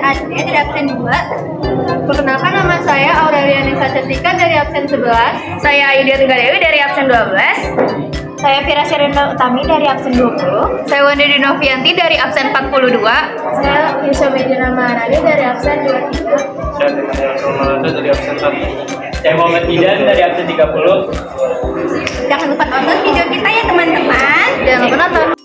Ade dari absen 2. Perkenalkan, nama saya Aurelia Nisa Cantika dari absen 11. Saya Ayudya Tunggadewi dari absen 12. Saya Fira Sherina Utami dari absen 20. Saya Wandi Dinovianti dari absen 42. Saya Yusuf Medina Maharani dari absen 23. Saya Timothy Romalanda dari absen 1. Saya Muhammad Idan dari absen 30. Jangan lupa tonton video kita ya teman-teman. Jangan lupa nonton.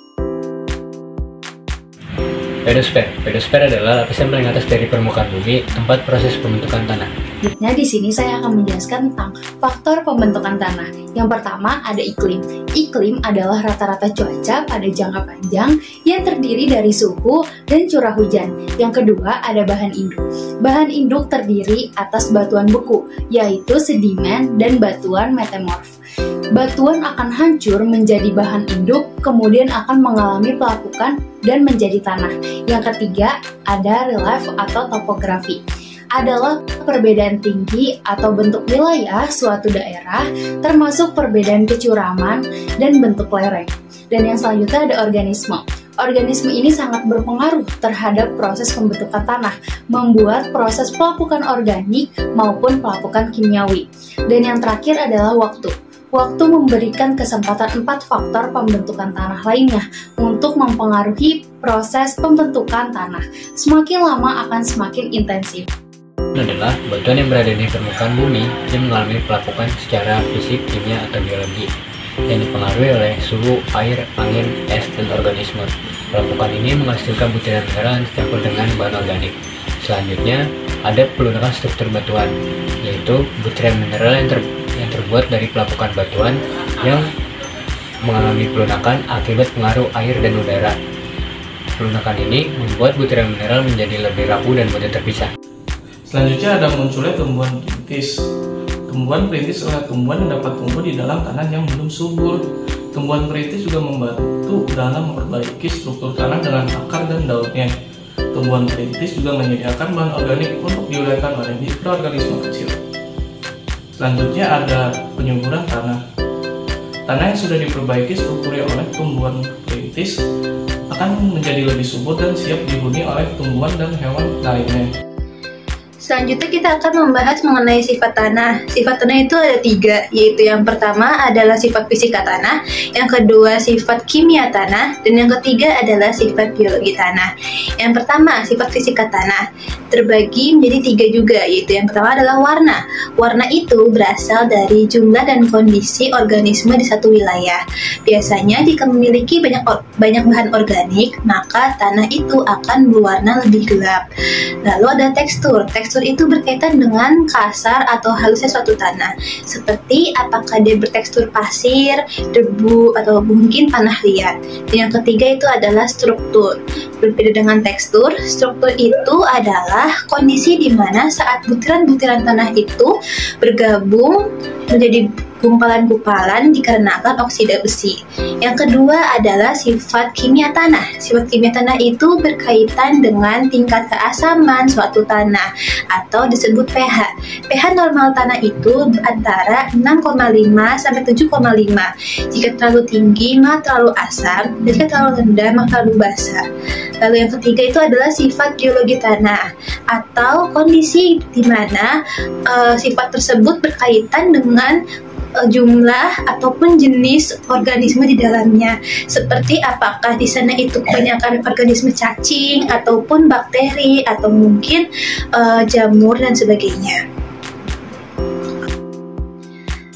Pedosfer adalah lapisan paling atas dari permukaan bumi, tempat proses pembentukan tanah. Nah, di sini saya akan menjelaskan tentang faktor pembentukan tanah. Yang pertama ada iklim. Iklim adalah rata-rata cuaca pada jangka panjang yang terdiri dari suhu dan curah hujan. Yang kedua ada bahan induk. Bahan induk terdiri atas batuan beku, yaitu sedimen dan batuan metamorf. Batuan akan hancur menjadi bahan induk, kemudian akan mengalami pelapukan dan menjadi tanah. Yang ketiga, ada relief atau topografi. Adalah perbedaan tinggi atau bentuk wilayah suatu daerah, termasuk perbedaan kecuraman dan bentuk lereng. Dan yang selanjutnya ada organisme. Organisme ini sangat berpengaruh terhadap proses pembentukan tanah, membuat proses pelapukan organik maupun pelapukan kimiawi. Dan yang terakhir adalah waktu. Waktu memberikan kesempatan 4 faktor pembentukan tanah lainnya untuk mempengaruhi proses pembentukan tanah. Semakin lama akan semakin intensif. Adalah batuan yang berada di permukaan bumi yang mengalami pelapukan secara fisik, kimia, atau biologi yang dipengaruhi oleh suhu, air, angin, es, dan organisme. Pelapukan ini menghasilkan butiran mineral yang dicampur dengan bahan organik. Selanjutnya, ada pelunakan struktur batuan, yaitu butiran mineral yang terbuat dari pelapukan batuan yang mengalami pelunakan akibat pengaruh air dan udara. Pelunakan ini membuat butiran mineral menjadi lebih rapuh dan mudah terpisah. Selanjutnya ada munculnya tumbuhan perintis. Tumbuhan perintis adalah tumbuhan yang dapat tumbuh di dalam tanah yang belum subur. Tumbuhan perintis juga membantu dalam memperbaiki struktur tanah dengan akar dan daunnya. Tumbuhan perintis juga menyediakan bahan organik untuk diuraikan oleh mikroorganisme kecil. Selanjutnya ada penyuburan tanah. Tanah yang sudah diperbaiki strukturnya oleh tumbuhan perintis akan menjadi lebih subur dan siap dihuni oleh tumbuhan dan hewan lainnya. Selanjutnya kita akan membahas mengenai sifat tanah. Sifat tanah itu ada 3, yaitu yang pertama adalah sifat fisika tanah, yang kedua sifat kimia tanah, dan yang ketiga adalah sifat biologi tanah. Yang pertama, sifat fisika tanah terbagi menjadi 3 juga, yaitu yang pertama adalah warna. Warna itu berasal dari jumlah dan kondisi organisme di satu wilayah. Biasanya jika memiliki banyak bahan organik, maka tanah itu akan berwarna lebih gelap. Lalu ada tekstur. Tekstur itu berkaitan dengan kasar atau halusnya suatu tanah, seperti apakah dia bertekstur pasir, debu, atau mungkin tanah liat. Dan yang ketiga itu adalah struktur. Berbeda dengan tekstur, struktur itu adalah kondisi di mana saat butiran-butiran tanah itu bergabung menjadi gumpalan-gumpalan dikarenakan oksida besi. Yang kedua adalah sifat kimia tanah. Sifat kimia tanah itu berkaitan dengan tingkat keasaman suatu tanah atau disebut pH. pH normal tanah itu antara 6,5 sampai 7,5. Jika terlalu tinggi maka terlalu asam, dan jika terlalu rendah maka terlalu basah. Lalu yang ketiga itu adalah sifat geologi tanah atau kondisi di mana sifat tersebut berkaitan dengan jumlah ataupun jenis organisme di dalamnya, seperti apakah di sana itu kebanyakan organisme cacing ataupun bakteri atau mungkin jamur dan sebagainya.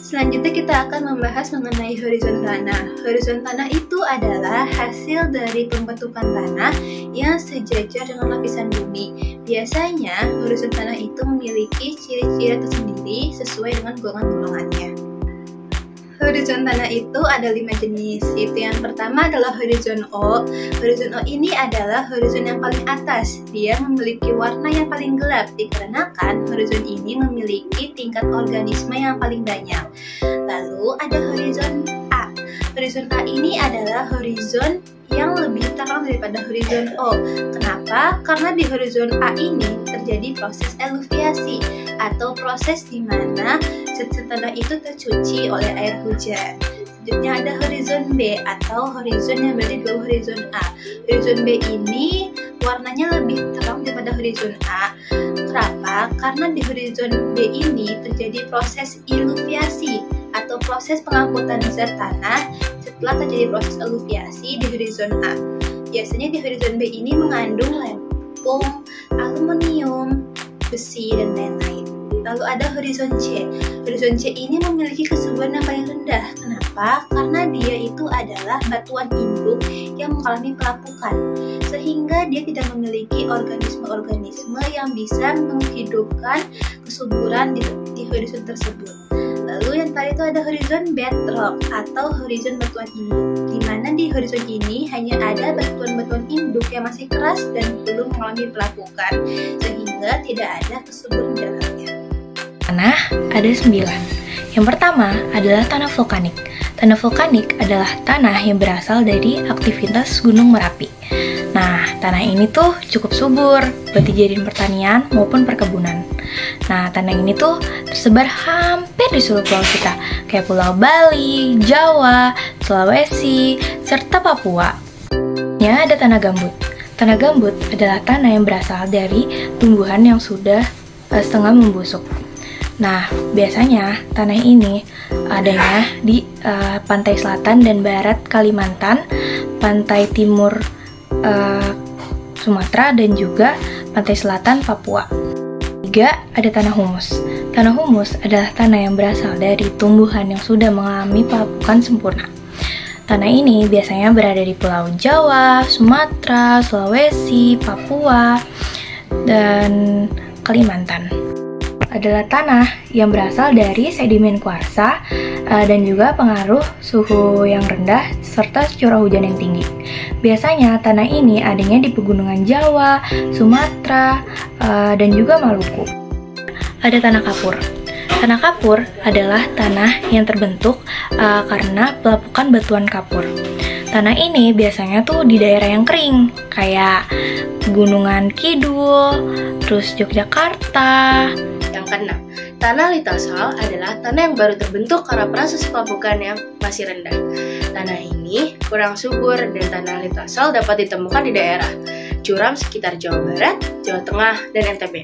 Selanjutnya kita akan membahas mengenai horizon tanah. Horizon tanah itu adalah hasil dari pembentukan tanah yang sejajar dengan lapisan bumi. Biasanya horizon tanah itu memiliki ciri-ciri tersendiri sesuai dengan golongan-golongannya. Horizon tanah itu ada 5 jenis, yaitu yang pertama adalah horizon O. Horizon O ini adalah horizon yang paling atas. Dia memiliki warna yang paling gelap dikarenakan horizon ini memiliki tingkat organisme yang paling banyak. Lalu ada horizon A. Horizon A ini adalah horizon yang lebih terang daripada horizon O. Kenapa? Karena di horizon A ini terjadi proses eluviasi atau proses di mana zat tanah itu tercuci oleh air hujan. Selanjutnya ada horizon B atau horizon yang berada di bawah horizon A. Horizon B ini warnanya lebih terang daripada horizon A. Kenapa? Karena di horizon B ini terjadi proses iluviasi atau proses pengangkutan zat tanah setelah terjadi proses eluviasi di horizon A. Biasanya di horizon B ini mengandung lempung, aluminium, besi, dan lain-lain. Lalu ada horizon C. Horizon C ini memiliki kesuburan yang paling rendah. Kenapa? Karena dia itu adalah batuan induk yang mengalami pelapukan, sehingga dia tidak memiliki organisme-organisme yang bisa menghidupkan kesuburan di horizon tersebut. Lalu yang tadi itu ada horizon bedrock atau horizon batuan induk, di mana di horizon ini hanya ada batuan-batuan induk yang masih keras dan belum mengalami pelapukan, sehingga tidak ada kesuburan di dalamnya. Tanah ada 9. Yang pertama adalah tanah vulkanik. Tanah vulkanik adalah tanah yang berasal dari aktivitas Gunung Merapi. Nah, tanah ini tuh cukup subur buat dijadiin pertanian maupun perkebunan. Nah, tanah ini tuh tersebar hampir di seluruh pulau kita, kayak Pulau Bali, Jawa, Sulawesi, serta Papua. Ya, ada tanah gambut. Tanah gambut adalah tanah yang berasal dari tumbuhan yang sudah setengah membusuk. Nah, biasanya tanah ini adanya di pantai selatan dan barat Kalimantan, pantai timur Sumatera, dan juga pantai selatan Papua. 3. Ada tanah humus. Tanah humus adalah tanah yang berasal dari tumbuhan yang sudah mengalami pelapukan sempurna. Tanah ini biasanya berada di Pulau Jawa, Sumatera, Sulawesi, Papua, dan Kalimantan. Adalah tanah yang berasal dari sedimen kuarsa dan juga pengaruh suhu yang rendah serta curah hujan yang tinggi. Biasanya tanah ini adanya di pegunungan Jawa, Sumatera, dan juga Maluku. Ada tanah kapur. Tanah kapur adalah tanah yang terbentuk karena pelapukan batuan kapur. Tanah ini biasanya tuh di daerah yang kering, kayak Gunungan Kidul, terus Yogyakarta. Yang keenam, tanah litasol adalah tanah yang baru terbentuk karena proses pelapukan yang masih rendah. Tanah ini kurang subur dan tanah litasol dapat ditemukan di daerah curam sekitar Jawa Barat, Jawa Tengah, dan NTB.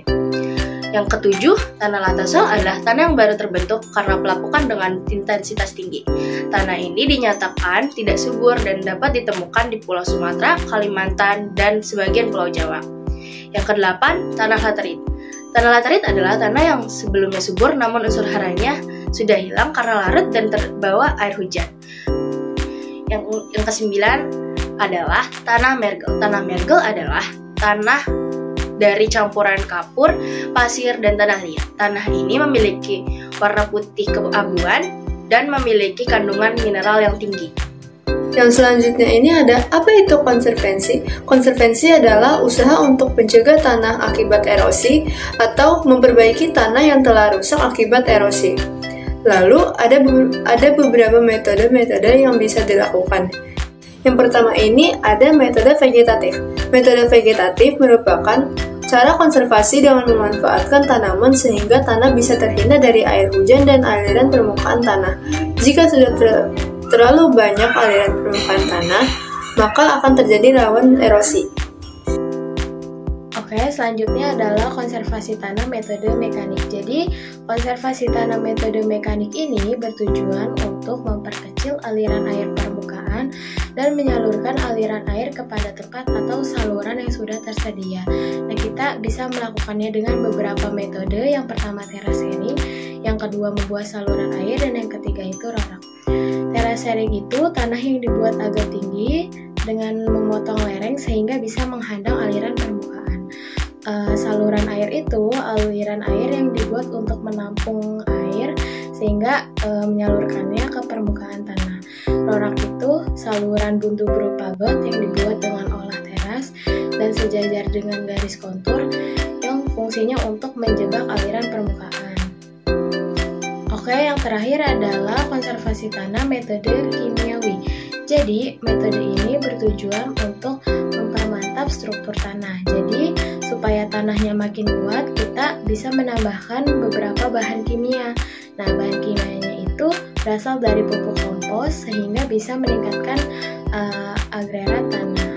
Yang ketujuh, tanah litasol adalah tanah yang baru terbentuk karena pelapukan dengan intensitas tinggi. Tanah ini dinyatakan tidak subur dan dapat ditemukan di Pulau Sumatera, Kalimantan, dan sebagian Pulau Jawa. Yang kedelapan, tanah laterit. Tanah laterit adalah tanah yang sebelumnya subur namun unsur haranya sudah hilang karena larut dan terbawa air hujan. Yang kesembilan adalah tanah mergel. Tanah mergel adalah tanah dari campuran kapur, pasir, dan tanah liat. Tanah ini memiliki warna putih keabuan dan memiliki kandungan mineral yang tinggi. Yang selanjutnya ini ada apa itu konservensi? Konservensi adalah usaha untuk mencegah tanah akibat erosi atau memperbaiki tanah yang telah rusak akibat erosi. Lalu ada beberapa metode-metode yang bisa dilakukan. Yang pertama ini ada metode vegetatif. Metode vegetatif merupakan cara konservasi dengan memanfaatkan tanaman sehingga tanah bisa terhindar dari air hujan dan aliran permukaan tanah. Jika sudah terlalu banyak aliran permukaan tanah, maka akan terjadi rawan erosi. Oke, selanjutnya adalah konservasi tanah metode mekanik. Jadi, konservasi tanah metode mekanik ini bertujuan untuk memperkecil aliran air permukaan dan menyalurkan aliran air kepada tempat atau saluran yang sudah tersedia. Nah, kita bisa melakukannya dengan beberapa metode. Yang pertama terasering, yang kedua membuat saluran air, dan yang ketiga itu rorak. Terasering itu tanah yang dibuat agak tinggi dengan memotong lereng sehingga bisa menghadang aliran permukaan. Saluran air itu aliran air yang dibuat untuk menampung air sehingga menyalurkannya ke permukaan tanah. Rorak itu saluran buntu berupa got yang dibuat dengan olah teras dan sejajar dengan garis kontur yang fungsinya untuk menjebak aliran permukaan. Oke, yang terakhir adalah konservasi tanah metode kimiawi. Jadi, metode ini bertujuan untuk mempermantap struktur tanah. Jadi, supaya tanahnya makin kuat, kita bisa menambahkan beberapa bahan kimia. Nah, bahan kimianya itu berasal dari pupuk kompos, kompos sehingga bisa meningkatkan agrara tanah.